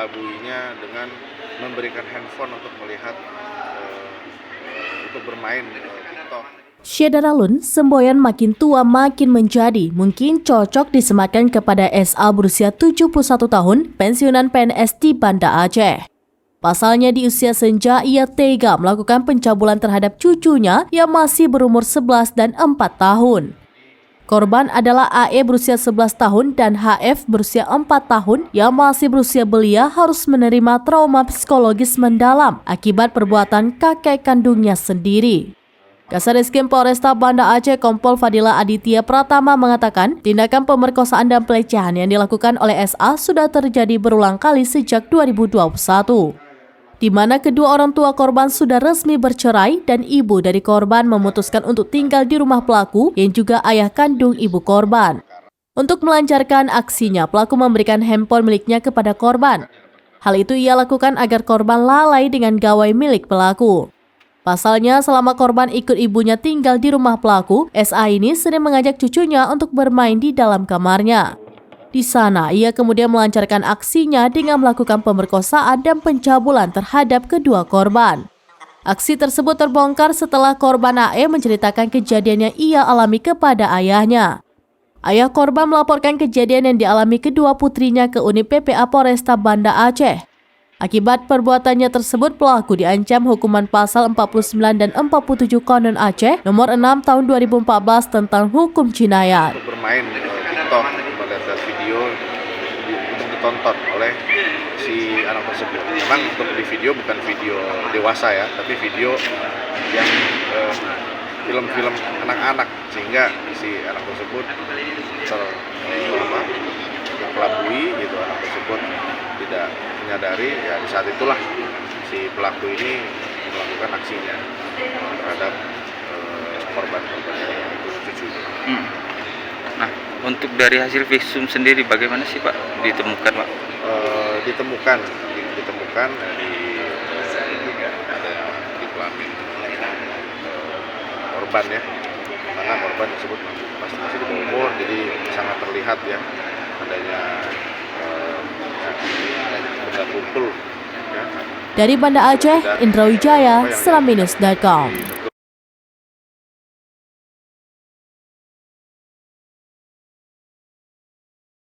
Buinya dengan memberikan handphone untuk melihat untuk bermain TikTok. Syederalun, semboyan makin tua makin menjadi, mungkin cocok disematkan kepada SA berusia 71 tahun, pensiunan PNS di Banda Aceh. Pasalnya di usia senja, ia tega melakukan pencabulan terhadap cucunya yang masih berumur 11 dan 4 tahun. Korban adalah AE berusia 11 tahun dan HF berusia 4 tahun yang masih berusia belia harus menerima trauma psikologis mendalam akibat perbuatan kakek kandungnya sendiri. Kasareskrim Polresta Banda Aceh Kompol Fadila Aditya Pratama mengatakan tindakan pemerkosaan dan pelecehan yang dilakukan oleh SA sudah terjadi berulang kali sejak 2021. Di mana kedua orang tua korban sudah resmi bercerai dan ibu dari korban memutuskan untuk tinggal di rumah pelaku yang juga ayah kandung ibu korban. Untuk melancarkan aksinya, pelaku memberikan handphone miliknya kepada korban. Hal itu ia lakukan agar korban lalai dengan gawai milik pelaku. Pasalnya, selama korban ikut ibunya tinggal di rumah pelaku, SA ini sering mengajak cucunya untuk bermain di dalam kamarnya. Di sana, ia kemudian melancarkan aksinya dengan melakukan pemerkosaan dan pencabulan terhadap kedua korban. Aksi tersebut terbongkar setelah korban AE menceritakan kejadian yang ia alami kepada ayahnya. Ayah korban melaporkan kejadian yang dialami kedua putrinya ke unit PPA Polresta Banda Aceh. Akibat perbuatannya tersebut, pelaku diancam hukuman pasal 49 dan 47 Konon Aceh nomor 6 tahun 2014 tentang hukum jinayat. Untuk bermain TikTok, pada video untuk ditonton oleh si anak tersebut. Memang untuk di video bukan video dewasa ya, tapi video yang film-film anak-anak, sehingga si anak tersebut terkelabui gitu. Anak tersebut tidak menyadari, ya di saat itulah si pelaku ini melakukan aksinya terhadap korban-korban cucunya. Nah, untuk dari hasil visum sendiri bagaimana sih Pak ditemukan Pak? Ditemukan di kelamin korban ya, karena korban tersebut masih di bawah umur, jadi sangat terlihat ya adanya benda tumpul. Ya. Dari Banda Aceh, Indra Wijaya, Selaminus.com.